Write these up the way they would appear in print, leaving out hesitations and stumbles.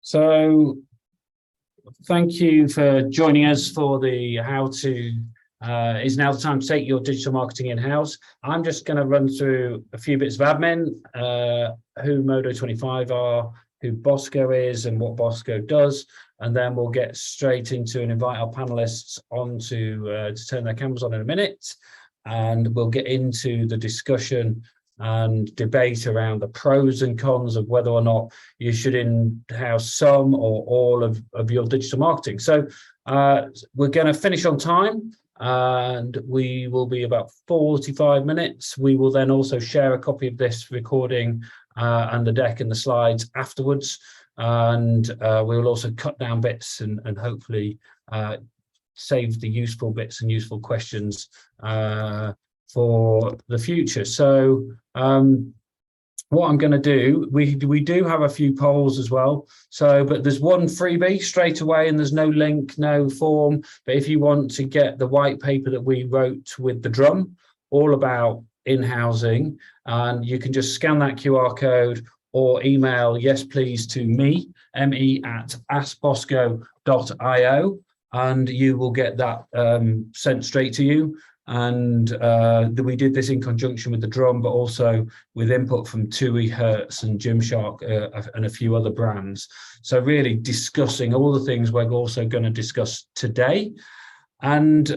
So thank you for joining us for the how to is now the time to take your digital marketing in-house. I'm just going to run through a few bits of admin, who Modo25 are, who Bosco is and what Bosco does, and then we'll get straight into and invite our panelists on to turn their cameras on in a minute, and we'll get into the discussion and debate around the pros and cons of whether or not you should in-house some or all of your digital marketing. So we're going to finish on time, and we will be about 45 minutes. We will then also share a copy of this recording and the deck and the slides afterwards, and we will also cut down bits and hopefully save the useful bits and useful questions for the future. So what I'm going to do, we do have a few polls as well, so but there's one freebie straight away and there's no link, no form, but if you want to get the white paper that we wrote with the drum all about in-housing, and you can just scan that QR code or email yes please to me, me@askbosco.io, and you will get that sent straight to you. And we did this in conjunction with the drum, but also with input from TUI, Hertz and Gymshark and a few other brands. So really discussing all the things we're also going to discuss today. And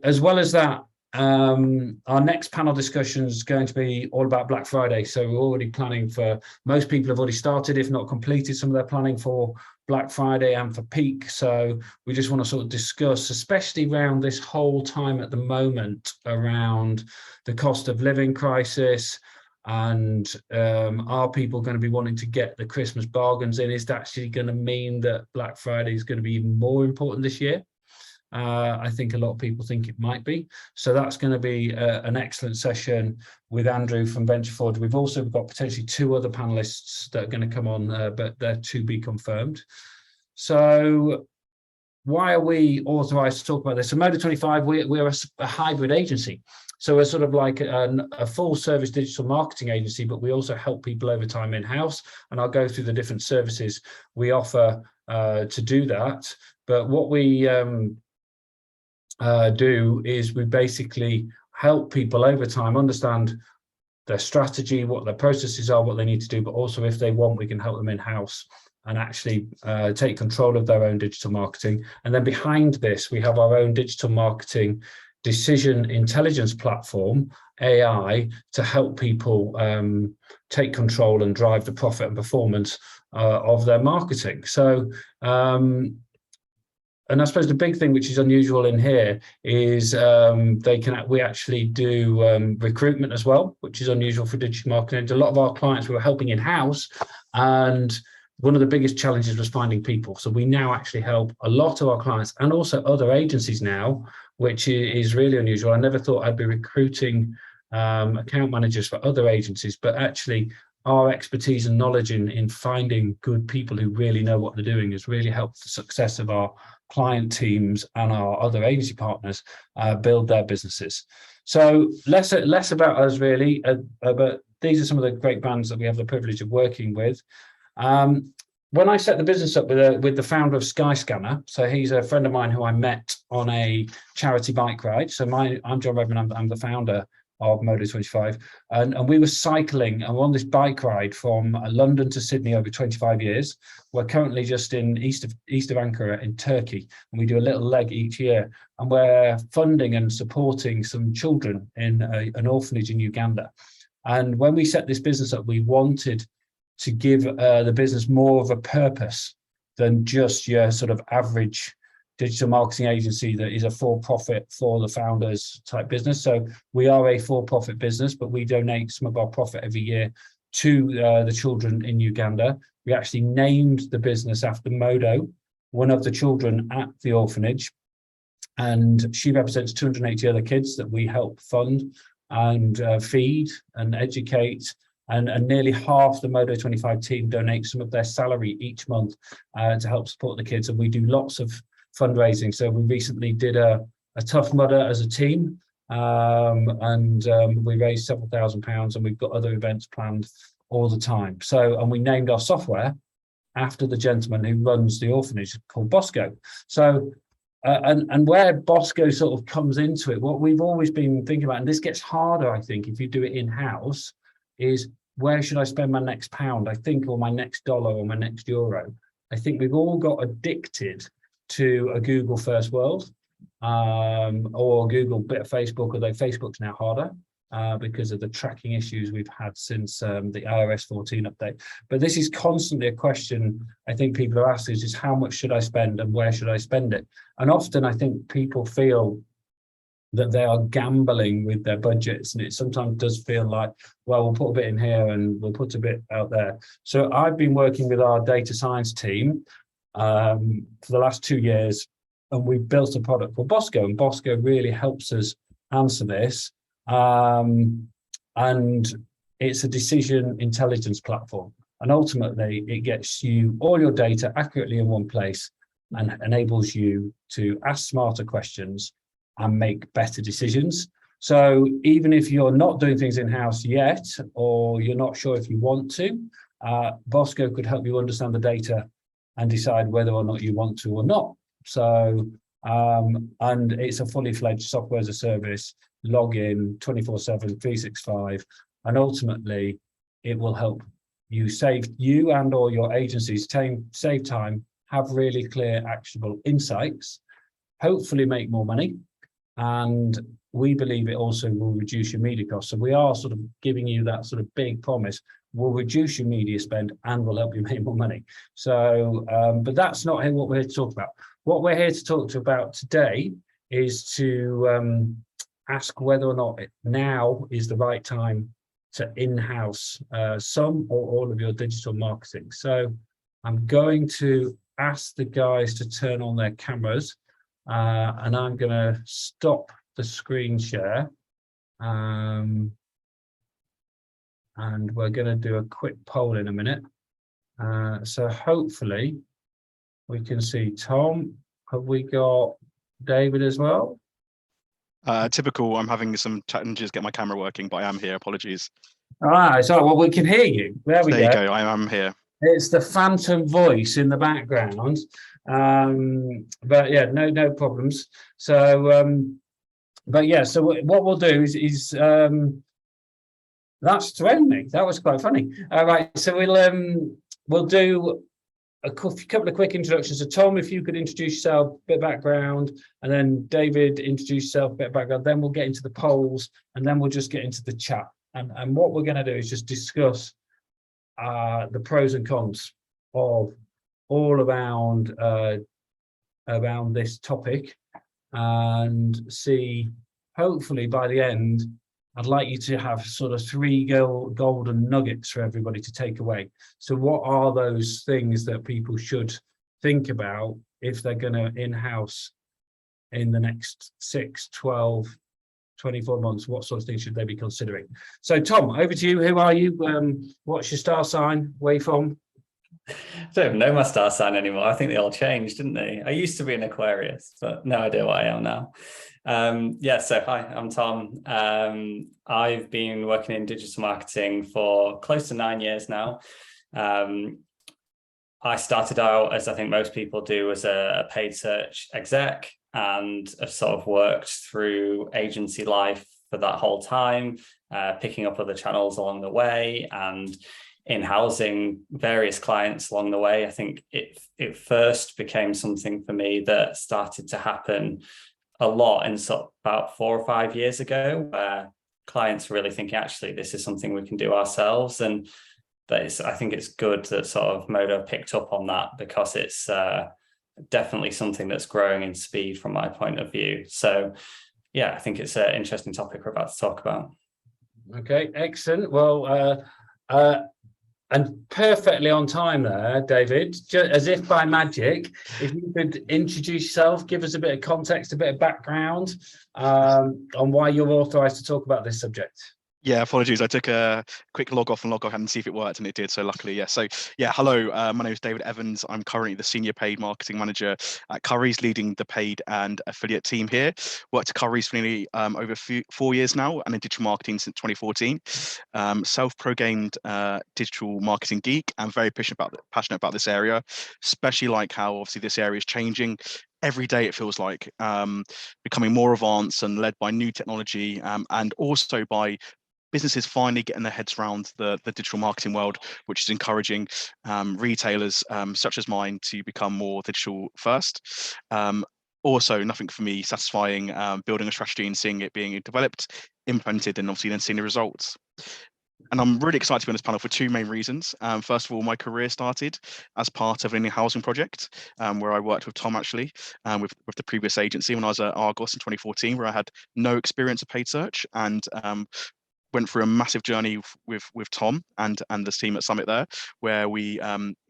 as well as that, our next panel discussion is going to be all about Black Friday. So we're already planning for, most people have already started, if not completed, some of their planning for Black Friday and for peak. So we just want to sort of discuss, especially around this whole time at the moment, around the cost of living crisis, and are people going to be wanting to get the Christmas bargains in? Is that actually going to mean that Black Friday is going to be even more important this year? I think a lot of people think it might be. So that's going to be an excellent session with Andrew from Venture Forward. We've also got potentially two other panelists that are going to come on, but they're to be confirmed. So why are we authorized to talk about this? So Modo25, we're a hybrid agency. So we're sort of like a full service digital marketing agency, but we also help people over time in-house. And I'll go through the different services we offer to do that. But what we do is we basically help people over time understand their strategy, what their processes are, what they need to do, but also if they want, we can help them in-house and actually take control of their own digital marketing. And then behind this, we have our own digital marketing decision intelligence platform, AI, to help people take control and drive the profit and performance of their marketing. So, and I suppose the big thing which is unusual in here is we actually do recruitment as well, which is unusual for digital marketing. A lot of our clients we were helping in-house, and one of the biggest challenges was finding people. So we now actually help a lot of our clients and also other agencies now, which is really unusual. I never thought I'd be recruiting account managers for other agencies, but actually our expertise and knowledge in finding good people who really know what they're doing has really helped the success of our client teams and our other agency partners build their businesses. So less about us really, but these are some of the great brands that we have the privilege of working with. When I set the business up with the founder of Skyscanner, so he's a friend of mine who I met on a charity bike ride. So I'm John Redman, I'm the founder of Modo25, and we were cycling and we're on this bike ride from London to Sydney over 25 years. We're currently just in east of Ankara in Turkey, and we do a little leg each year, and we're funding and supporting some children in an orphanage in Uganda. And when we set this business up, we wanted to give the business more of a purpose than just your sort of average digital marketing agency that is a for-profit for the founders type business. So we are a for-profit business, but we donate some of our profit every year to the children in Uganda. We actually named the business after Modo, one of the children at the orphanage, and she represents 280 other kids that we help fund and feed and educate. And nearly half the Modo25 team donate some of their salary each month to help support the kids. And we do lots of fundraising. So we recently did a Tough Mudder as a team, and we raised several £1,000s, and we've got other events planned all the time. So, and we named our software after the gentleman who runs the orphanage called Bosco. So, and where Bosco sort of comes into it, what we've always been thinking about, and this gets harder, I think, if you do it in-house, is where should I spend my next pound, I think, or my next dollar or my next euro. I think we've all got addicted to a Google first world, or Google bit of Facebook, although Facebook's now harder because of the tracking issues we've had since the iOS 14 update. But this is constantly a question I think people are asking is how much should I spend and where should I spend it? And often I think people feel that they are gambling with their budgets, and it sometimes does feel like, well, we'll put a bit in here and we'll put a bit out there. So I've been working with our data science team for the last 2 years, and we've built a product called Bosco, and Bosco really helps us answer this. And it's a decision intelligence platform, and ultimately it gets you all your data accurately in one place and enables you to ask smarter questions and make better decisions. So even if you're not doing things in-house yet, or you're not sure if you want to, Bosco could help you understand the data and decide whether or not you want to or not. So, and it's a fully fledged software as a service, login 24/7, 365, and ultimately it will help you and or your agencies save time, have really clear, actionable insights, hopefully make more money. And we believe it also will reduce your media costs. So we are sort of giving you that sort of big promise. We'll reduce your media spend and will help you make more money. So, but that's not what we're here to talk about. What we're here to talk about today is to ask whether or not now is the right time to in-house some or all of your digital marketing. So I'm going to ask the guys to turn on their cameras. And I'm going to stop the screen share, and we're going to do a quick poll in a minute. So hopefully we can see Tom. Have we got David as well? Typical, I'm having some challenges get my camera working, but I am here. Apologies. All right, so well, we can hear you. There we go. There you go. I am here. It's the phantom voice in the background. But yeah, no problems. So but yeah, so what we'll do is that's thrown me. That was quite funny. All right, so we'll do a couple of quick introductions. So Tom, if you could introduce yourself, bit of background, and then David, introduce yourself, bit of background. Then we'll get into the polls, and then we'll just get into the chat. And what we're going to do is just discuss the pros and cons of all around this topic, and see, hopefully by the end, I'd like you to have sort of 3 golden nuggets for everybody to take away. So what are those things that people should think about if they're going to in-house in the next 6, 12, 24 months? What sort of things should they be considering? So Tom, over to you. Who are you? What's your star sign? Where you from? I don't even know my star sign anymore. I think they all changed, didn't they? I used to be an Aquarius, but no idea what I am now. Yeah, so hi, I'm Tom. I've been working in digital marketing for close to 9 years now. I started out, as I think most people do, as a paid search exec, and have sort of worked through agency life for that whole time, picking up other channels along the way, and in-housing various clients along the way. I think it first became something for me that started to happen a lot in sort of about 4 or 5 years ago, where clients were really thinking, actually, this is something we can do ourselves. And I think it's good that sort of Modo picked up on that, because it's definitely something that's growing in speed from my point of view. So yeah, I think it's an interesting topic we're about to talk about. Okay, excellent. Well, and perfectly on time there, David, just as if by magic. If you could introduce yourself, give us a bit of context, a bit of background on why you're authorised to talk about this subject. Yeah, apologies. I took a quick log off and see if it worked, and it did. So luckily, yeah. So yeah, hello. My name is David Evans. I'm currently the senior paid marketing manager at Currys, leading the paid and affiliate team here. Worked at Currys for nearly over 4 years now, and in digital marketing since 2014. Self-proclaimed digital marketing geek, and very passionate about this area, especially like how obviously this area is changing. Every day it feels like becoming more advanced and led by new technology, and also by businesses finally getting their heads around the digital marketing world, which is encouraging retailers such as mine to become more digital first. Also, nothing for me satisfying building a strategy and seeing it being developed, implemented, and obviously then seeing the results. And I'm really excited to be on this panel for 2 main reasons. First of all, my career started as part of an in-housing project where I worked with Tom, actually, with the previous agency when I was at Argos in 2014, where I had no experience of paid search, and went through a massive journey with Tom and the team at Summit there, where we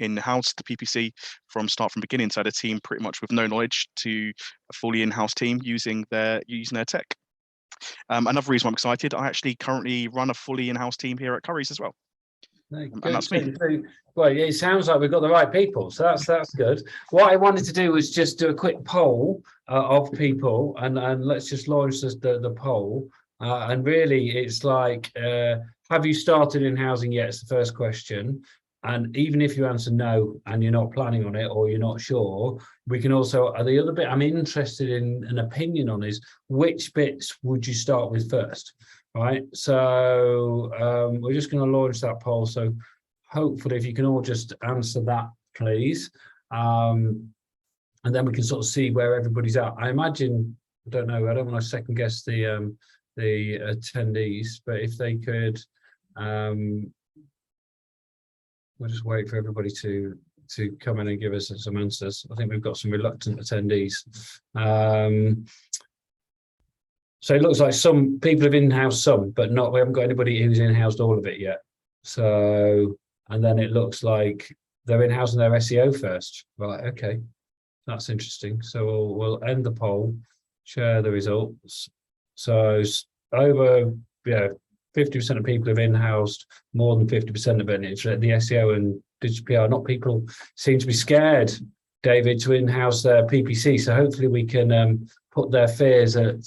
in-housed the PPC from beginning. So I had a team pretty much with no knowledge to a fully in-house team using their tech. Another reason I'm excited, I actually currently run a fully in-house team here at Currys as well. And that's me. Well, it sounds like we've got the right people, so that's good. What I wanted to do was just do a quick poll of people, and let's just launch the poll. And really, it's like, have you started in housing yet? It's the first question. And even if you answer no and you're not planning on it or you're not sure, we can also, the other bit I'm interested in an opinion on is, which bits would you start with first? Right. So we're just going to launch that poll. So hopefully, if you can all just answer that, please. And then we can sort of see where everybody's at. I imagine, I don't know, I don't want to second guess the attendees, but if they could, we'll just wait for everybody to come in and give us some answers. I think we've got some reluctant attendees. So it looks like some people have in-housed some, but we haven't got anybody who's in-housed all of it yet. So, and then it looks like they're in-housing their SEO first. Right, okay. That's interesting. So we'll end the poll, share the results. So over 50% of people have in-housed, more than 50% of it. It's the SEO and digital PR. Not people seem to be scared, David, to in-house their PPC. So hopefully we can put their fears at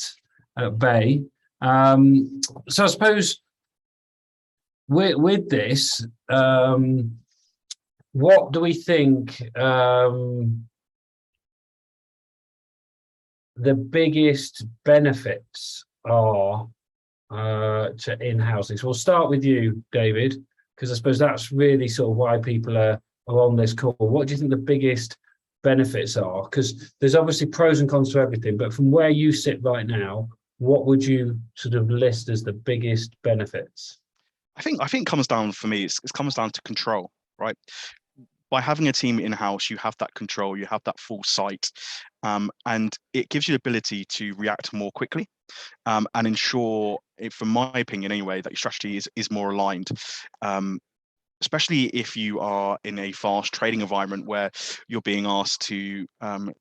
bay. So I suppose with this, what do we think the biggest benefits are to in-housing? So we'll start with you, David, because I suppose that's really sort of why people are on this call. What do you think the biggest benefits are? Because there's obviously pros and cons to everything, but from where you sit right now, what would you sort of list as the biggest benefits? I think it comes down for me. It comes down to control, right? By having a team in-house, you have that control, you have that full sight, and it gives you the ability to react more quickly, and ensure, from my opinion anyway, that your strategy is more aligned. Especially if you are in a fast trading environment where you're being asked to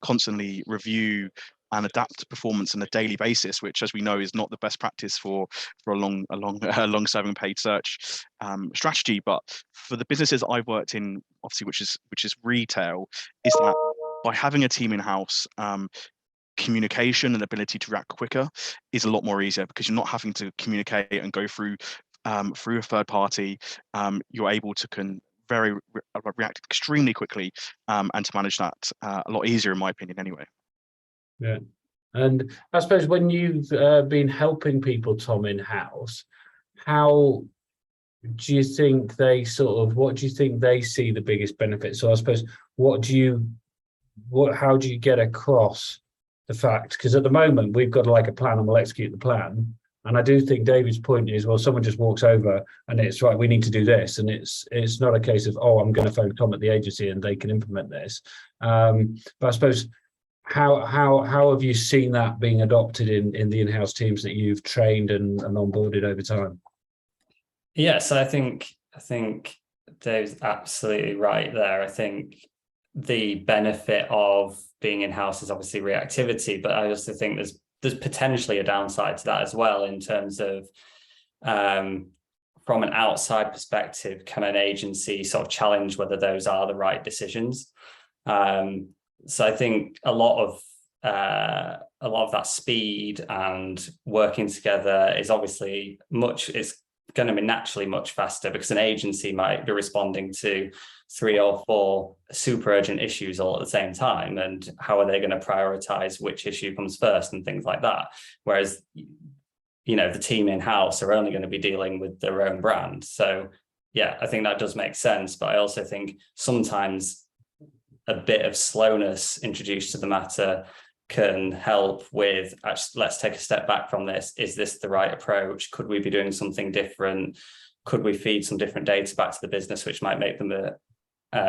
constantly review and adapt performance on a daily basis, which, as we know, is not the best practice for a long-serving paid search strategy. But for the businesses I've worked in, obviously, which is retail, is that by having a team in-house, communication and ability to react quicker is a lot more easier, because you're not having to communicate and go through a third party. You're able to react extremely quickly, and to manage that a lot easier, in my opinion, anyway. Yeah. And I suppose when you've been helping people, Tom, in-house, how do you think what do you think they see the biggest benefit? So I suppose, how do you get across the fact, because at the moment we've got like a plan and we'll execute the plan. And I do think David's point is, well, someone just walks over and it's right, we need to do this. And it's not a case of, oh, I'm going to phone Tom at the agency and they can implement this. But I suppose, how have you seen that being adopted in the in-house teams that you've trained and onboarded over time? Yes, I think Dave's absolutely right there. I think the benefit of being in-house is obviously reactivity, but I also think there's potentially a downside to that as well, in terms of from an outside perspective, can an agency sort of challenge whether those are the right decisions? So I think a lot of that speed and working together is obviously it's going to be naturally much faster, because an agency might be responding to 3 or 4 super urgent issues all at the same time, and how are they going to prioritize which issue comes first and things like that. Whereas, the team in-house are only going to be dealing with their own brand. So yeah, I think that does make sense. But I also think sometimes a bit of slowness introduced to the matter can help with, actually, let's take a step back from this. Is this the right approach? Could we be doing something different? Could we feed some different data back to the business, which might make them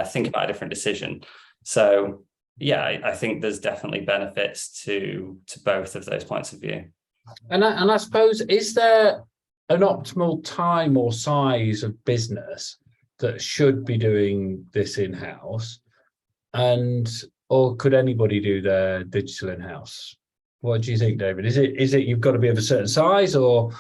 think about a different decision? So yeah, I think there's definitely benefits to both of those points of view. And I suppose, is there an optimal time or size of business that should be doing this in-house? Or could anybody do their digital in-house? What do you think, David? Is it you've got to be of a certain size, or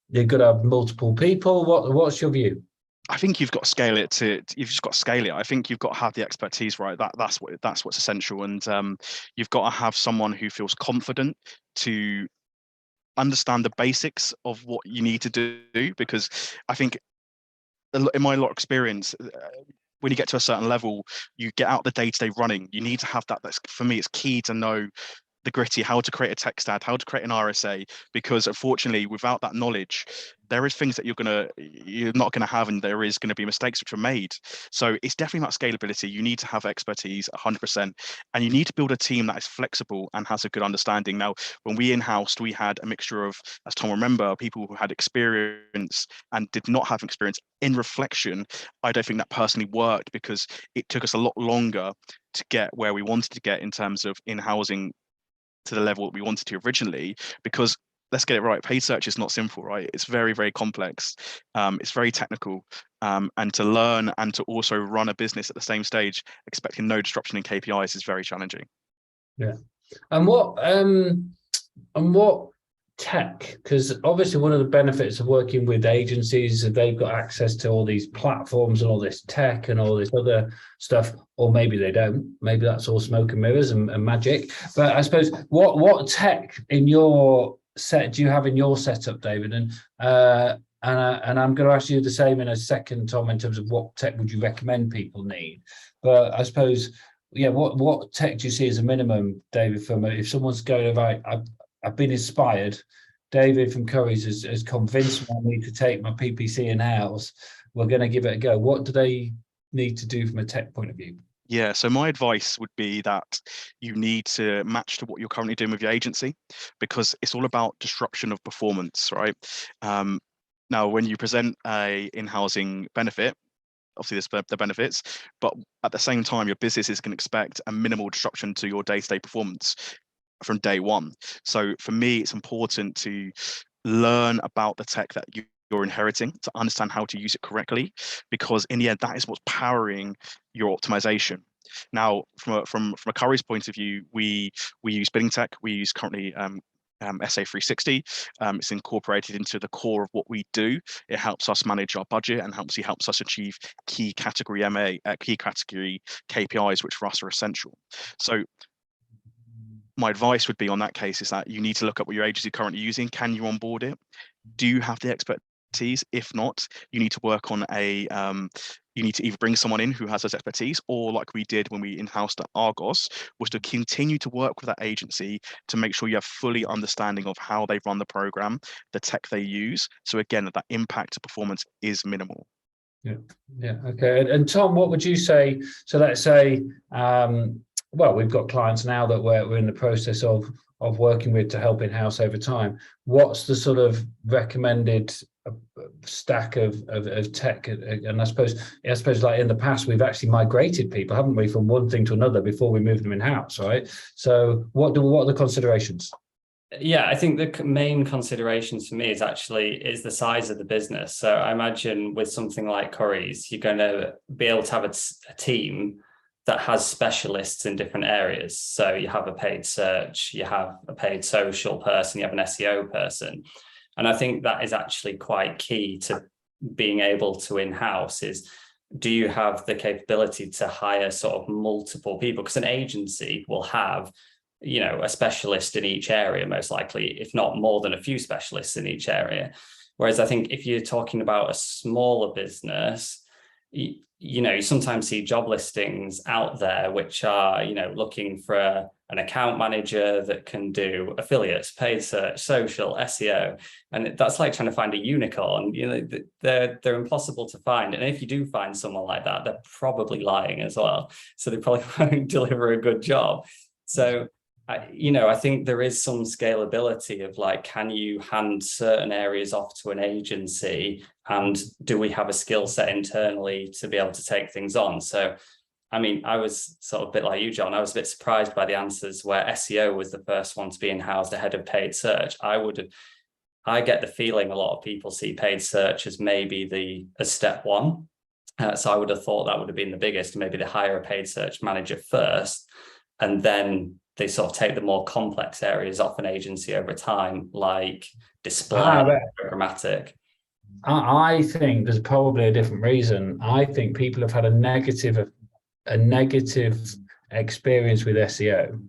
you've got to have multiple people? What's your view? I think you've got to scale it you've just got to scale it. I think you've got to have the expertise, right? That's what's essential. And you've got to have someone who feels confident to understand the basics of what you need to do, because I think in my lot of experience, when you get to a certain level, you get out the day-to-day running. You need to have that. That's, for me, it's key to know the gritty, how to create a text ad, how to create an RSA, because unfortunately, without that knowledge, there is things that you're not going to have, and there is going to be mistakes which are made. So it's definitely about scalability. You need to have expertise 100%, and you need to build a team that is flexible and has a good understanding. Now, when we in-housed, we had a mixture of, as Tom remember, people who had experience and did not have experience. In reflection, I don't think that personally worked, because it took us a lot longer to get where we wanted to get in terms of in-housing to the level that we wanted to originally, because let's get it right, paid search is not simple, right? It's very, very complex. It's very technical, and to learn and to also run a business at the same stage, expecting no disruption in KPIs, is very challenging. Yeah. And what tech, because obviously one of the benefits of working with agencies is they've got access to all these platforms and all this tech and all this other stuff, or maybe they don't. Maybe that's all smoke and mirrors and magic. But I suppose, what tech in your set do you have in your setup, David? And I'm going to ask you the same in a second, Tom, in terms of what tech would you recommend people need. But I suppose, what tech do you see as a minimum, David? From if someone's going, right, I've been inspired. David from Currys has convinced me I need to take my PPC in-house. We're going to give it a go. What do they need to do from a tech point of view? Yeah, so my advice would be that you need to match to what you're currently doing with your agency, because it's all about disruption of performance, right? Now, when you present a in-housing benefit, obviously there's the benefits, but at the same time, your businesses can expect a minimal disruption to your day-to-day performance from day one. So for me, it's important to learn about the tech that you're inheriting, to understand how to use it correctly, because in the end, that is what's powering your optimization. Now, from a Currys point of view, we use bidding tech. We use currently SA360. It's incorporated into the core of what we do. It helps us manage our budget and helps us achieve key category KPIs, which for us are essential. So my advice would be on that case is that you need to look at what your agency is currently using. Can you onboard it? Do you have the expertise? If not, you need to work on you need to either bring someone in who has those expertise, or like we did when we in-housed at Argos, was to continue to work with that agency to make sure you have fully understanding of how they run the program, the tech they use. So again, that impact to performance is minimal. Yeah. Okay. And Tom, what would you say? So let's say, well, we've got clients now that we're in the process of working with to help in-house over time. What's the sort of recommended stack of tech? And I suppose like in the past, we've actually migrated people, haven't we, from one thing to another before we move them in-house, right? So what are the considerations? Yeah, I think the main considerations for me is the size of the business. So I imagine with something like Currys, you're going to be able to have a team that has specialists in different areas. So you have a paid search, you have a paid social person, you have an SEO person. And I think that is actually quite key to being able to in-house is, do you have the capability to hire sort of multiple people? Because an agency will have, a specialist in each area, most likely, if not more than a few specialists in each area. Whereas I think if you're talking about a smaller business, you sometimes see job listings out there which are, looking for an account manager that can do affiliates, paid search, social, SEO. And that's like trying to find a unicorn. They're impossible to find. And if you do find someone like that, they're probably lying as well. So they probably won't deliver a good job. So I think there is some scalability of like, can you hand certain areas off to an agency, and do we have a skill set internally to be able to take things on? So, I mean, I was sort of a bit like you, John. I was a bit surprised by the answers where SEO was the first one to be in-housed ahead of paid search. I get the feeling a lot of people see paid search as maybe as step one. So I would have thought that would have been the biggest. Maybe they hire a paid search manager first, and then they sort of take the more complex areas off an agency over time, like display, programmatic. I think there's probably a different reason. I think people have had a negative experience with SEO.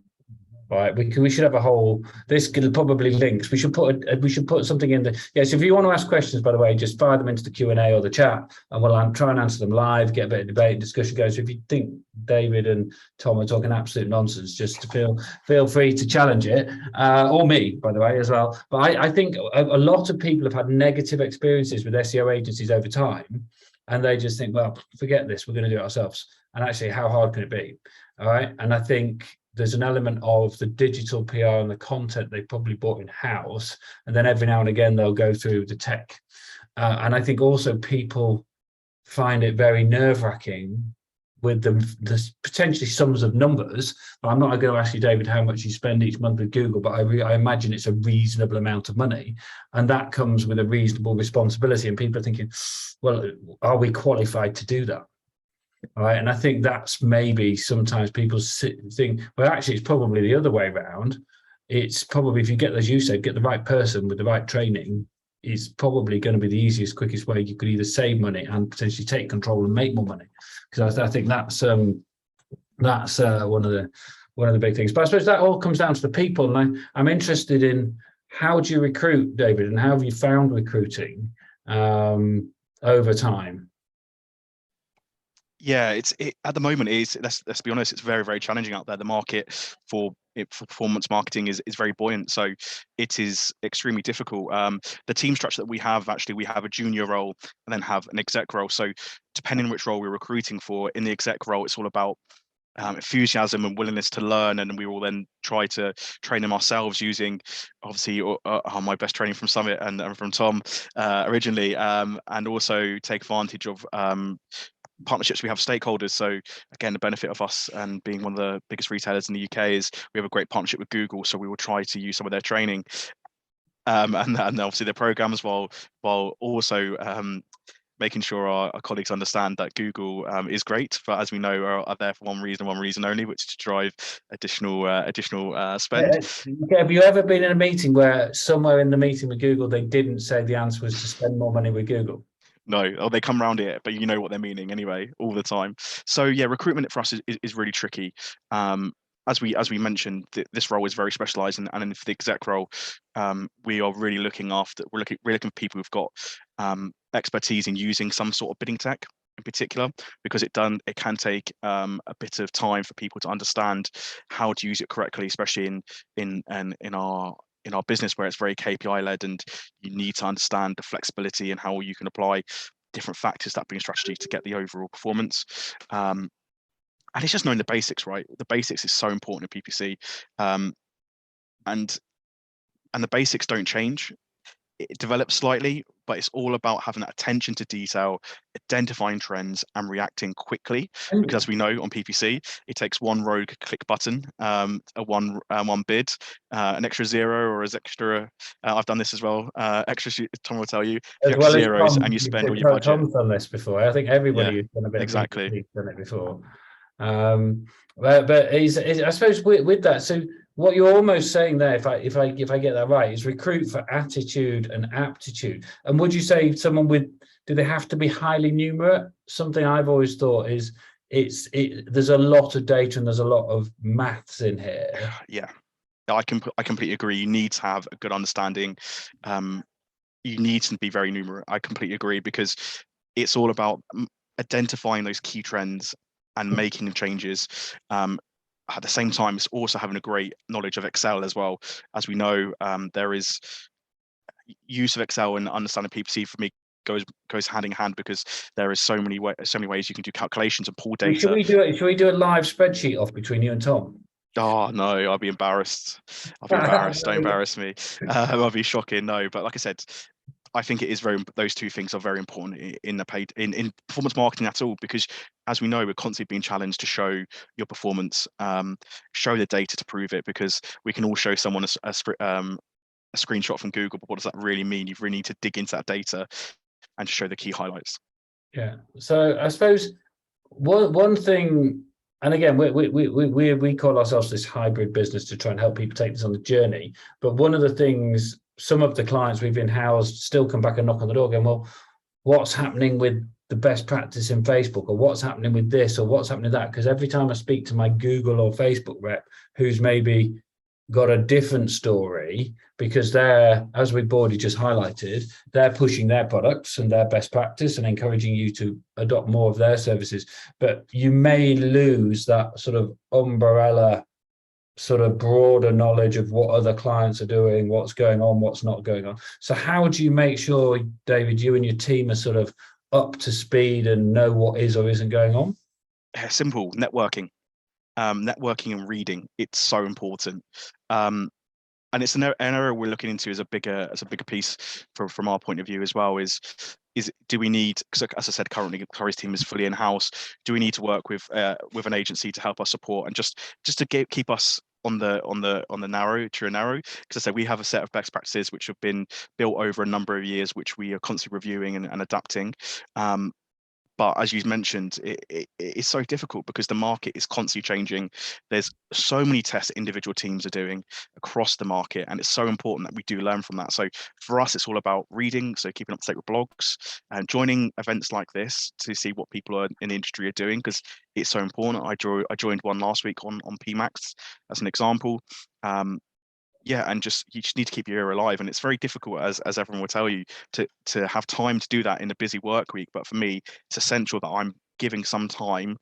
Right, we should have a whole. This could probably links. We should put something in the. Yes, if you want to ask questions, by the way, just fire them into the Q&A or the chat, and we'll try and answer them live. Get a bit of debate, discussion going. So if you think David and Tom are talking absolute nonsense, just feel free to challenge it, or me, by the way, as well. But I think a lot of people have had negative experiences with SEO agencies over time, and they just think, well, forget this. We're going to do it ourselves. And actually, how hard can it be? All right, and I think there's an element of the digital PR and the content they probably bought in-house, and then every now and again they'll go through the tech. And I think also people find it very nerve-wracking with the potentially sums of numbers. I'm not going to ask you, David, how much you spend each month with Google, but I imagine it's a reasonable amount of money, and that comes with a reasonable responsibility. And people are thinking, well, are we qualified to do that? All right, and I think that's maybe sometimes people think, well, actually, it's probably the other way around. It's probably, if you get, as you said, get the right person with the right training, is probably going to be the easiest, quickest way you could either save money and potentially take control and make more money. Because I think that's one of the big things. But I suppose that all comes down to the people, and I'm interested in, how do you recruit, David, and how have you found recruiting over time? Yeah, at the moment is, let's be honest, it's very, very challenging out there. The market for performance marketing is very buoyant, so it is extremely difficult. The team structure that we have, actually, we have a junior role and then have an exec role. So depending on which role we're recruiting for, in the exec role, it's all about enthusiasm and willingness to learn, and we will then try to train them ourselves using, obviously, my best training from Summit and from Tom originally, and also take advantage of partnerships we have with stakeholders. So again, the benefit of us and being one of the biggest retailers in the UK is we have a great partnership with Google, so we will try to use some of their training and obviously their programs, while also making sure our colleagues understand that Google is great, but as we know, are there for one reason only, which is to drive additional spend. Have you ever been in a meeting where somewhere in the meeting with Google they didn't say the answer was to spend more money with Google? No, or they come around it, but you know what they're meaning anyway, all the time. So yeah, recruitment for us is really tricky. As we mentioned, this role is very specialised, and in the exec role, we are really looking we're looking for people who've got expertise in using some sort of bidding tech in particular, because it can take a bit of time for people to understand how to use it correctly, especially in our business where it's very KPI led, and you need to understand the flexibility and how you can apply different factors that bring strategy to get the overall performance. And it's just knowing the basics, right? The basics is so important in PPC, and the basics don't change. It develops slightly, but it's all about having that attention to detail, identifying trends, and reacting quickly. Because as we know on PPC, it takes one rogue click button, one bid, an extra zero or as extra. I've done this as well. Extra, Tom will tell you, as well as zeros Tom, and you spend all your budget. Tom's done this before. I think everybody who's done a bit exactly. of PPC has done it before. But I suppose with that, so what you're almost saying there, if I get that right, is recruit for attitude and aptitude. And would you say someone do they have to be highly numerate? Something I've always thought is there's a lot of data and there's a lot of maths in here. Yeah, I completely agree. You need to have a good understanding. You need to be very numerate. I completely agree, because it's all about identifying those key trends and making the changes. At the same time, it's also having a great knowledge of Excel as well. As we know, there is use of Excel and understanding PPC for me goes hand in hand, because there is so many ways you can do calculations and pull data. Should we do a live spreadsheet off between you and Tom? Oh no, I'll be embarrassed. Don't embarrass me. I'll be shocking. No, but like I said, I think it is those two things are very important in performance marketing at all, because as we know, we're constantly being challenged to show your performance, show the data to prove it, because we can all show someone a screenshot from Google, but what does that really mean? You really need to dig into that data and show the key highlights. Yeah. So I suppose one thing, and again, we call ourselves this hybrid business to try and help people take this on the journey. But one of the things, some of the clients we've in-housed still come back and knock on the door going, well, what's happening with the best practice in Facebook, or what's happening with this, or what's happening with that? Because every time I speak to my Google or Facebook rep who's maybe got a different story, because they're, as we've already just highlighted, they're pushing their products and their best practice and encouraging you to adopt more of their services, but you may lose that sort of umbrella, sort of broader knowledge of what other clients are doing, what's going on, what's not going on. So how do you make sure, David, you and your team are sort of up to speed and know what is or isn't going on? Simple. Networking and reading. It's so important. And it's an area we're looking into as a bigger piece from our point of view as well, is do we need, because as I said, currently Curry's team is fully in-house, do we need to work with an agency to help us support and just to keep us on the narrow, because I said we have a set of best practices which have been built over a number of years, which we are constantly reviewing and adapting. But as you mentioned, it's so difficult because the market is constantly changing. There's so many tests individual teams are doing across the market, and it's so important that we do learn from that. So for us, it's all about reading, so keeping up to date with blogs and joining events like this to see what people in the industry are doing, because it's so important. I joined one last week on PMax as an example. Yeah, and you just need to keep your ear alive, and it's very difficult, as everyone will tell you, to have time to do that in a busy work week. But for me, it's essential that I'm giving some time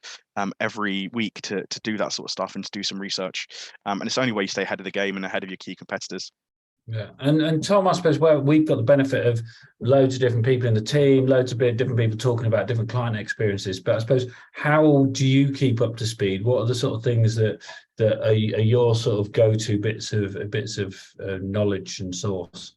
every week to do that sort of stuff and to do some research. And it's the only way you stay ahead of the game and ahead of your key competitors. Yeah, and Tom, I suppose, well, we've got the benefit of loads of different people in the team, loads of different people talking about different client experiences. But I suppose, how do you keep up to speed? What are the sort of things that are your sort of go-to bits of knowledge and source?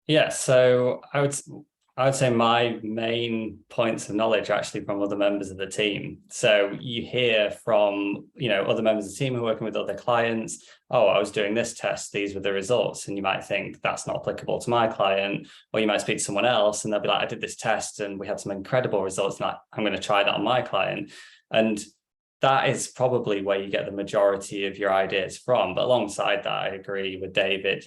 Yeah, so I would say my main points of knowledge are actually from other members of the team. So you hear from, other members of the team who are working with other clients, oh, I was doing this test, these were the results. And you might think that's not applicable to my client, or you might speak to someone else and they'll be like, I did this test and we had some incredible results, and I'm going to try that on my client. And that is probably where you get the majority of your ideas from. But alongside that, I agree with David,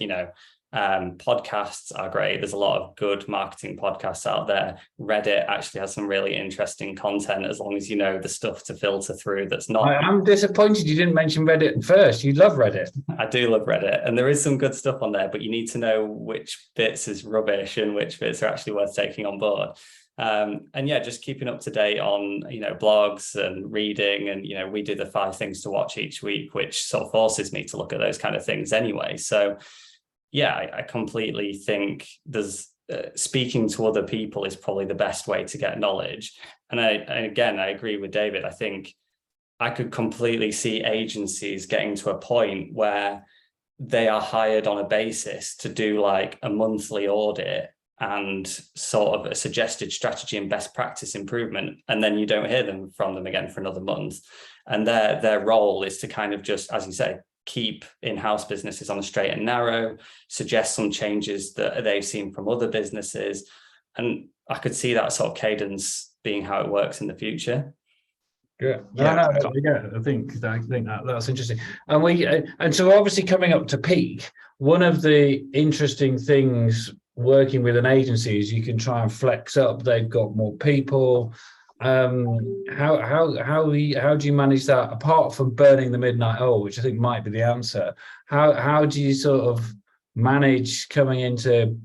podcasts are great. There's a lot of good marketing podcasts out there. Reddit actually has some really interesting content, as long as you know the stuff to filter through that's not. I'm disappointed you didn't mention Reddit first. You love Reddit. I do love Reddit, and there is some good stuff on there, but you need to know which bits is rubbish and which bits are actually worth taking on board. And yeah, just keeping up to date on blogs and reading, and we do the 5 things to watch each week, which sort of forces me to look at those kind of things anyway. So yeah, I completely think there's speaking to other people is probably the best way to get knowledge. And I agree with David. I think I could completely see agencies getting to a point where they are hired on a basis to do like a monthly audit and sort of a suggested strategy and best practice improvement, and then you don't hear from them again for another month. And their role is to kind of just, as you say, keep in-house businesses on the straight and narrow, suggest some changes that they've seen from other businesses. And I could see that sort of cadence being how it works in the future. Yeah, I think that's interesting. And so obviously coming up to peak, one of the interesting things working with an agency is you can try and flex up. They've got more people. How do you manage that, apart from burning the midnight oil, which I think might be the answer? How do you sort of manage coming into,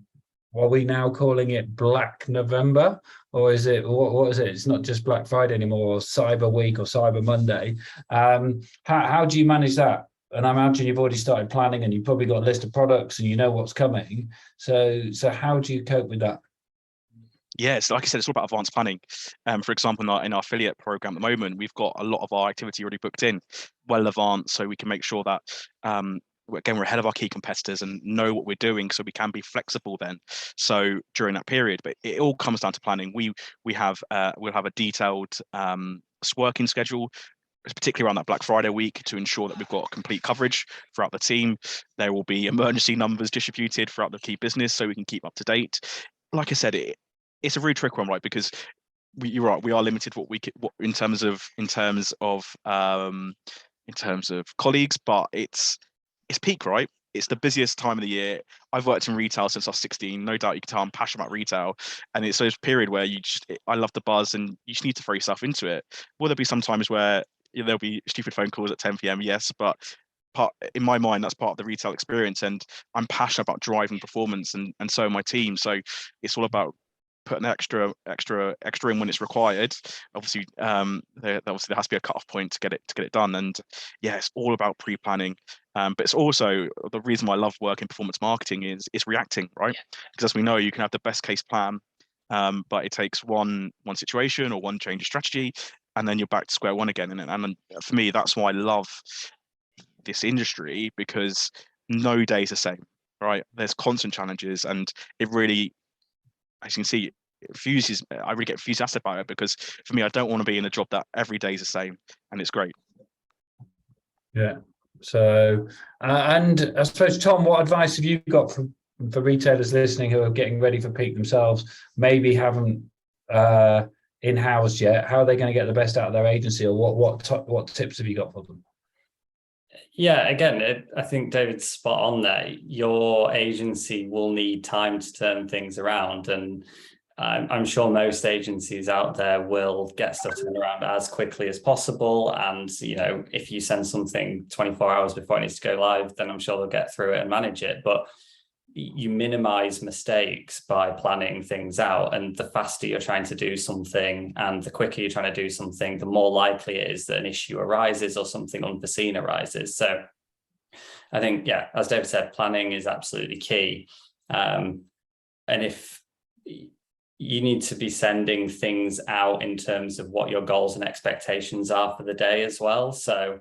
are we now calling it Black November, or is it what is it? It's not just Black Friday anymore, or Cyber Week or Cyber Monday. How do you manage that? And I imagine you've already started planning, and you've probably got a list of products, and you know what's coming. So how do you cope with that? Yeah, so like I said, it's all about advanced planning. For example, in our affiliate program at the moment, we've got a lot of our activity already booked in, well advanced, so we can make sure that we're ahead of our key competitors and know what we're doing, so we can be flexible then. So during that period, but it all comes down to planning. We'll have a detailed working schedule, particularly around that Black Friday week, to ensure that we've got complete coverage throughout the team. There will be emergency numbers distributed throughout the key business, so we can keep up to date. Like I said, it's a really tricky one, right? Because you're right, we are limited in terms of colleagues, but it's peak, right? It's the busiest time of the year. I've worked in retail since I was 16. No doubt you can tell I'm passionate about retail, and it's those period where I love the buzz, and you just need to throw yourself into it. Will there be some times where there'll be stupid phone calls at 10 p.m? Yes, but in my mind, that's part of the retail experience, and I'm passionate about driving performance, and so my team. So it's all about putting extra in when it's required. Obviously, there has to be a cut-off point to get it done. And yeah, it's all about pre-planning. But it's also the reason why I love work in performance marketing is reacting, right? Because as we know, you can have the best case plan, but it takes one situation or one change of strategy, and then you're back to square one again. And for me, that's why I love this industry, because no day is the same, right? There's constant challenges, and it really, as you can see, I really get enthusiastic about it, because for me, I don't want to be in a job that every day is the same, and it's great. Yeah. So, and I suppose, Tom, what advice have you got for retailers listening who are getting ready for peak themselves, maybe haven't in-housed yet? How are they going to get the best out of their agency, or what tips have you got for them? Yeah, again, I think David's spot on there. Your agency will need time to turn things around, and I'm sure most agencies out there will get stuff turned around as quickly as possible. And if you send something 24 hours before it needs to go live, then I'm sure they'll get through it and manage it. But you minimize mistakes by planning things out, and the faster you're trying to do something and the quicker you're trying to do something, the more likely it is that an issue arises or something unforeseen arises. So I think, yeah, as David said, planning is absolutely key. And if you need to be sending things out in terms of what your goals and expectations are for the day as well. So,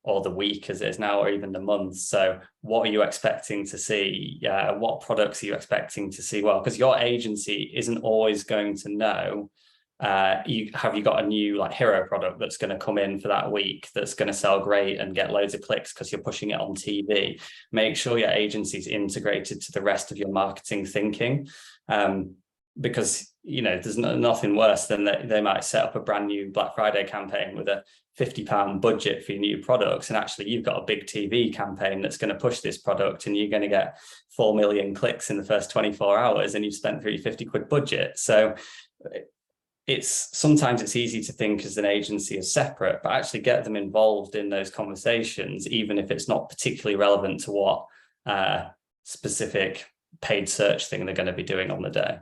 or the week as it is now, or even the month. So what are you expecting to see? What products are you expecting to see? Well, because your agency isn't always going to know, have you got a new like hero product that's going to come in for that week that's going to sell great and get loads of clicks because you're pushing it on TV. Make sure your agency is integrated to the rest of your marketing thinking. Because, you know, there's nothing worse than that they might set up a brand new Black Friday campaign with a £50 budget for your new products, and actually you've got a big TV campaign that's going to push this product and you're going to get 4 million clicks in the first 24 hours and you've spent £350 budget. So sometimes it's easy to think as an agency as separate, but actually get them involved in those conversations, even if it's not particularly relevant to what specific paid search thing they're going to be doing on the day.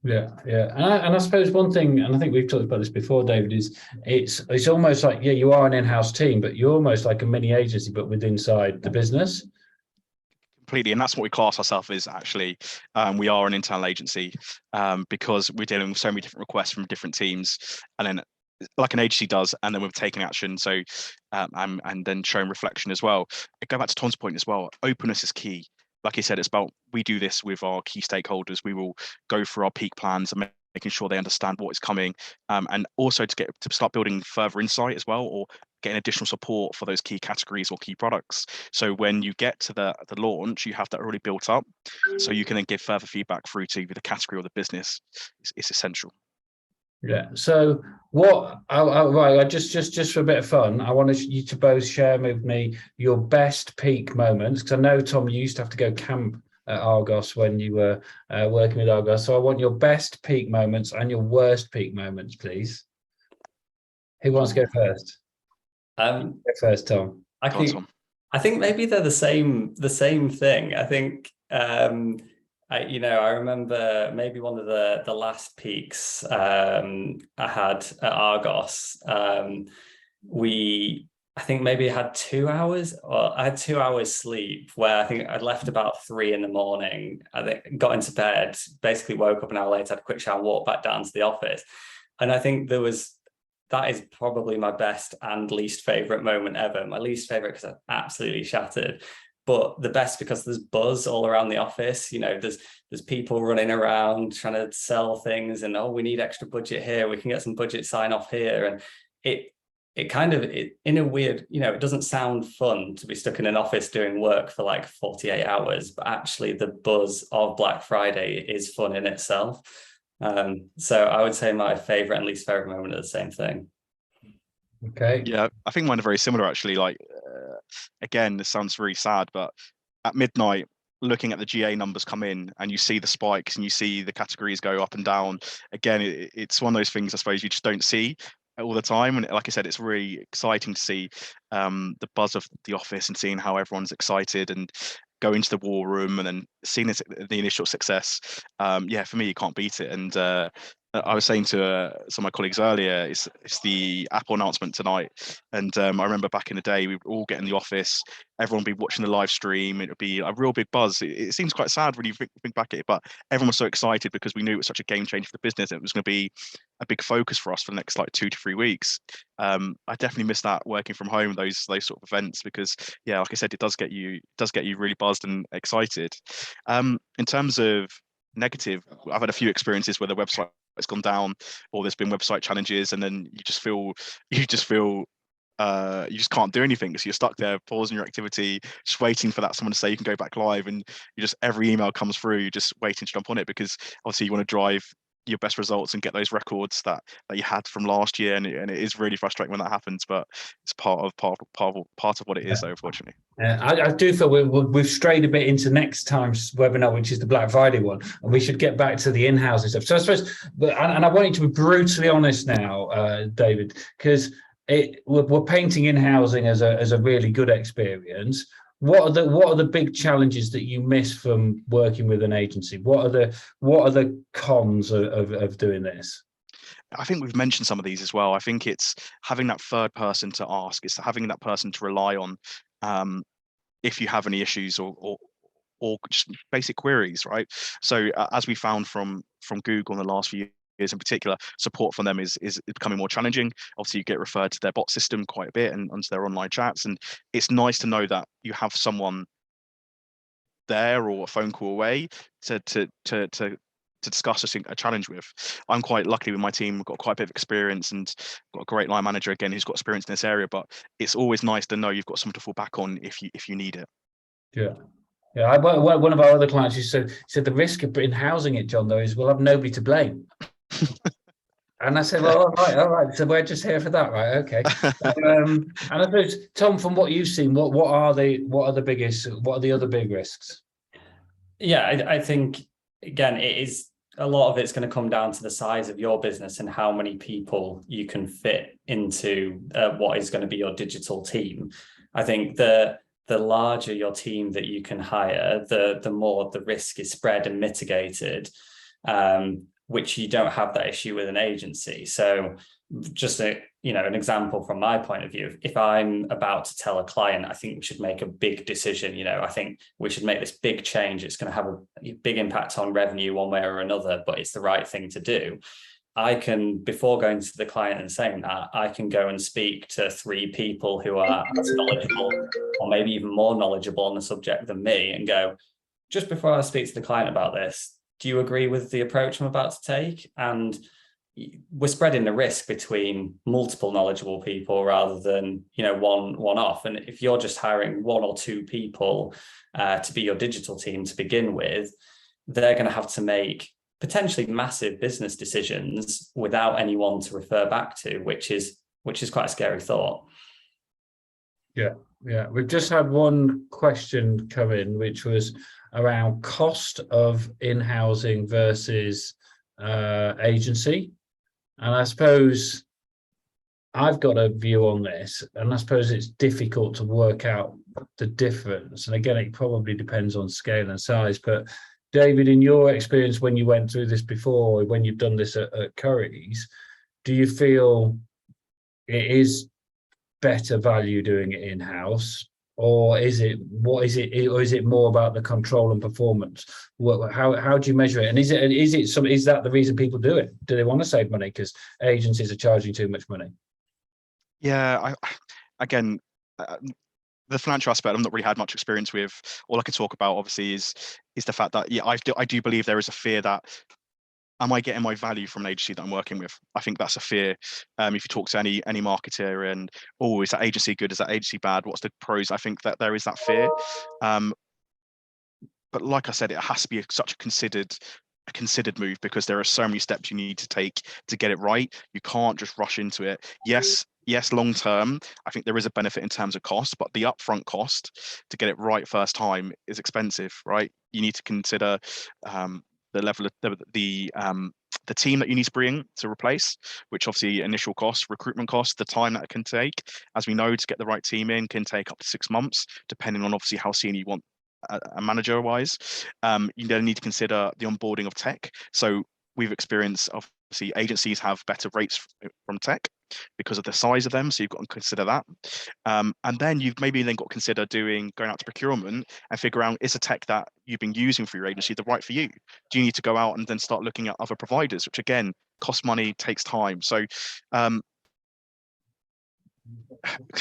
Yeah. And I suppose one thing, and I think we've talked about this before, David, is it's almost like, yeah, you are an in-house team, but you're almost like a mini agency, but with inside the business. Completely, and that's what we class ourselves as. Actually, we are an internal agency because we're dealing with so many different requests from different teams, and then like an agency does, and then we're taking action. So and then showing reflection as well. Go back to Tom's point as well. Openness is key. Like he said, it's about, we do this with our key stakeholders. We will go through our peak plans and making sure they understand what is coming, and also to start building further insight as well, or getting additional support for those key categories or key products. So when you get to the launch, you have that already built up, so you can then give further feedback through to the category or the business. It's essential. Yeah. So right, just for a bit of fun, I want you to both share with me your best peak moments, because I know, Tom, you used to have to go camp at Argos when you were working with Argos. So I want your best peak moments and your worst peak moments, please. Who wants to go first? Go first, Tom. I think maybe they're the same thing. I think I remember maybe one of the last peaks I had at Argos. I think maybe had 2 hours, or I had 2 hours sleep, where I think I'd left about 3 in the morning. I think got into bed, basically woke up an hour later, had a quick shower, walked back down to the office. And I think that is probably my best and least favorite moment ever. My least favorite because I'm absolutely shattered, but the best because there's buzz all around the office. You know, there's people running around trying to sell things, and we need extra budget here. We can get some budget sign off here. And it kind of, in a weird, it doesn't sound fun to be stuck in an office doing work for like 48 hours, but actually the buzz of Black Friday is fun in itself. So I would say my favorite and least favorite moment are the same thing. Okay. Yeah, I think mine are very similar actually. Like, again, this sounds really sad, but at midnight, looking at the GA numbers come in and you see the spikes and you see the categories go up and down. Again, it's one of those things I suppose you just don't see all the time. And like I said, it's really exciting to see the buzz of the office and seeing how everyone's excited and go into the war room and then seeing the initial success. Yeah, for me, you can't beat it. And I was saying to some of my colleagues earlier, it's the Apple announcement tonight. And I remember back in the day, we would all get in the office, everyone would be watching the live stream. It would be a real big buzz. It seems quite sad when you think back at it, but everyone was so excited because we knew it was such a game changer for the business. It was going to be a big focus for us for the next like 2 to 3 weeks. I definitely miss that working from home, those sort of events, because yeah, like I said, it does get you really buzzed and excited. In terms of negative, I've had a few experiences where the website has gone down or there's been website challenges, and then you just can't do anything, so you're stuck there pausing your activity, just waiting for someone to say you can go back live, and every email comes through, you're just waiting to jump on it, because obviously you want to drive your best results and get those records that you had from last year, and it is really frustrating when that happens, but it's part of what it is, though, unfortunately. I do feel we've strayed a bit into next time's webinar, which is the Black Friday one, and we should get back to the in-house stuff. So I suppose, and I want you to be brutally honest now, David, because we're painting in-housing as a really good experience. what are the big challenges that you miss from working with an agency? What are the cons of doing this? I think we've mentioned some of these as well. I think it's having that third person to ask. It's having that person to rely on if you have any issues or just basic queries, right? So as we found from Google in the last few years in particular, support from them is becoming more challenging. Obviously, you get referred to their bot system quite a bit and onto their online chats, and it's nice to know that you have someone there or a phone call away to discuss a challenge with. I'm quite lucky with my team. We've got quite a bit of experience and got a great line manager again who's got experience in this area. But it's always nice to know you've got someone to fall back on if you need it. Yeah. Yeah, one of our other clients who said the risk of in-housing it, John, though, is we'll have nobody to blame. And I said, well, all right. So we're just here for that, right? Okay. And I suppose, Tom, from what you've seen, what are the other big risks? Yeah, I think again, a lot of it's going to come down to the size of your business and how many people you can fit into what is going to be your digital team. I think the larger your team that you can hire, the more the risk is spread and mitigated, which you don't have that issue with an agency. So just an example from my point of view, if I'm about to tell a client, I think we should make a big decision, I think we should make this big change. It's going to have a big impact on revenue one way or another, but it's the right thing to do. I can, before going to the client and saying that, I can go and speak to 3 people who are as knowledgeable or maybe even more knowledgeable on the subject than me and go, just before I speak to the client about this, do you agree with the approach I'm about to take? And we're spreading the risk between multiple knowledgeable people rather than, one off. And if you're just hiring 1 or 2 people to be your digital team to begin with, they're going to have to make potentially massive business decisions without anyone to refer back to, which is quite a scary thought. Yeah. We've just had one question come in, which was around cost of in-housing versus agency. And I suppose I've got a view on this, and I suppose it's difficult to work out the difference. And again, it probably depends on scale and size, but David, in your experience, when you went through this before, when you've done this at Currys, do you feel it is better value doing it in-house, or is it more about the control and performance? How do you measure it? And is that the reason people do it? Do they want to save money because agencies are charging too much money? Yeah, again. The financial aspect I've not really had much experience with. All I can talk about obviously is the fact that I do believe there is a fear that am I getting my value from an agency that I'm working with? I think that's a fear. If you talk to any marketer and is that agency good? Is that agency bad? What's the pros? I think that there is that fear. But like I said, it has to be such a considered move because there are so many steps you need to take to get it right. You can't just rush into it. Yes, long term, I think there is a benefit in terms of cost, but the upfront cost to get it right first time is expensive, right? You need to consider the level of the team that you need to bring to replace, which obviously initial costs, recruitment costs, the time that it can take, as we know, to get the right team in can take up to 6 months, depending on obviously how senior you want a manager wise. You then need to consider the onboarding of tech. So we've experienced obviously agencies have better rates from tech because of the size of them, so you've got to consider that. And then you've maybe then got to consider going out to procurement and figure out, is the tech that you've been using for your agency the right for you? Do you need to go out and then start looking at other providers, which again costs money, takes time? So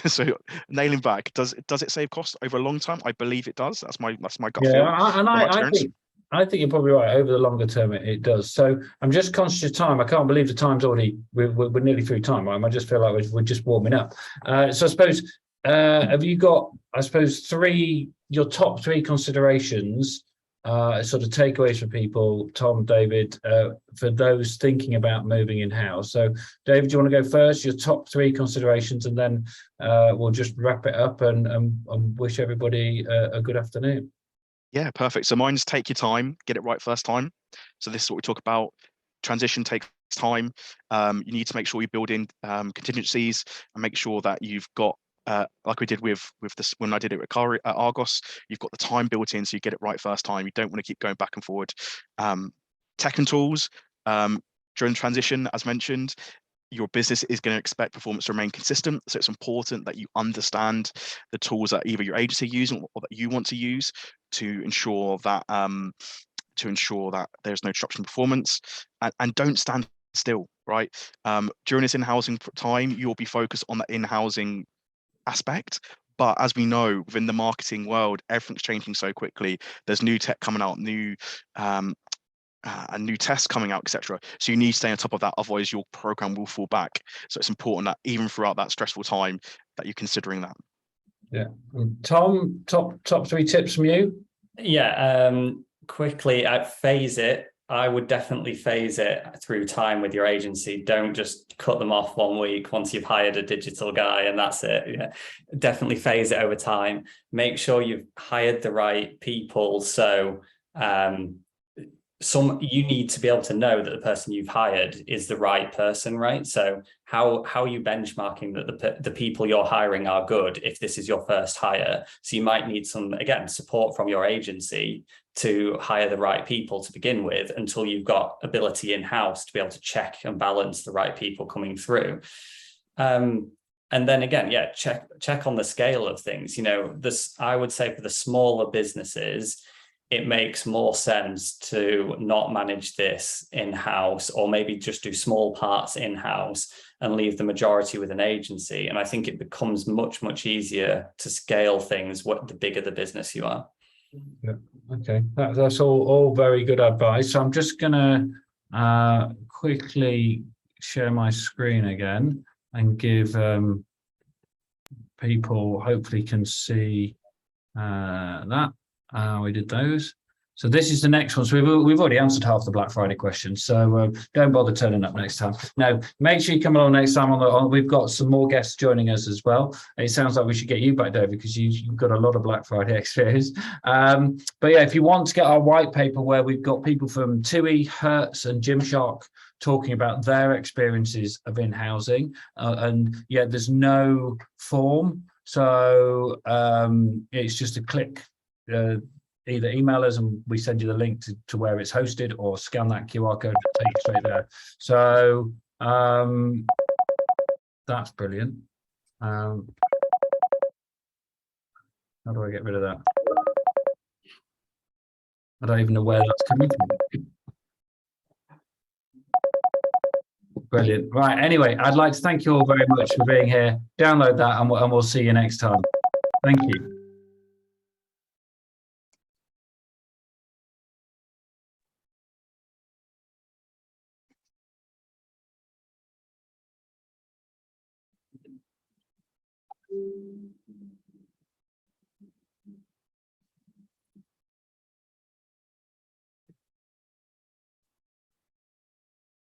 so nailing back, does it save costs over a long time? I believe it does. That's my gut feel. I think you're probably right. Over the longer term, it does. So I'm just conscious of time. I can't believe the time's already. We're nearly through time. I just feel like we're just warming up. So I suppose have you got your top 3 considerations, sort of takeaways for people, Tom, David, for those thinking about moving in-house? So David, do you want to go first, your top 3 considerations, and then we'll just wrap it up and wish everybody a good afternoon. Yeah, perfect. So mine's take your time, get it right first time. So this is what we talk about. Transition takes time. You need to make sure you build in contingencies and make sure that you've got like we did with this when I did it with Argos, you've got the time built in, so you get it right first time. You don't want to keep going back and forward. Tech and tools during transition, as mentioned, your business is going to expect performance to remain consistent. So it's important that you understand the tools that either your agency are using or that you want to use to ensure that there's no disruption in performance, and don't stand still, right? During this in-housing time, you'll be focused on that in-housing aspect. But as we know, within the marketing world, everything's changing so quickly. There's new tech coming out, new tests coming out, etc. So you need to stay on top of that, otherwise your program will fall back. So it's important that even throughout that stressful time, that you're considering that. Yeah. Tom, top 3 tips from you? Yeah. Quickly, I'd phase it. I would definitely phase it through time with your agency. Don't just cut them off 1 week once you've hired a digital guy and that's it. Yeah. Definitely phase it over time. Make sure you've hired the right people. So you need to be able to know that the person you've hired is the right person, right? So how are you benchmarking that the people you're hiring are good if this is your first hire? So you might need some, again, support from your agency to hire the right people to begin with until you've got ability in-house to be able to check and balance the right people coming through. And then again, yeah, check on the scale of things. I would say for the smaller businesses, it makes more sense to not manage this in-house, or maybe just do small parts in-house and leave the majority with an agency. And I think it becomes much, much easier to scale things the bigger the business you are. Yeah. Okay, that's all very good advice. So I'm just gonna quickly share my screen again and give people hopefully can see that. We did those. So this is the next one. So we've already answered half the Black Friday questions. So don't bother turning up next time. Now, make sure you come along next time. We've got some more guests joining us as well. It sounds like we should get you back, David, because you've got a lot of Black Friday experience. But yeah, if you want to get our white paper where we've got people from TUI, Hertz and Gymshark talking about their experiences of in-housing, and yeah, there's no form. So it's just a click. Either email us and we send you the link to where it's hosted, or scan that QR code to take you straight there. So that's brilliant. How do I get rid of that? I don't even know where that's coming from. Brilliant. Right. Anyway, I'd like to thank you all very much for being here. Download that and we'll see you next time. Thank you.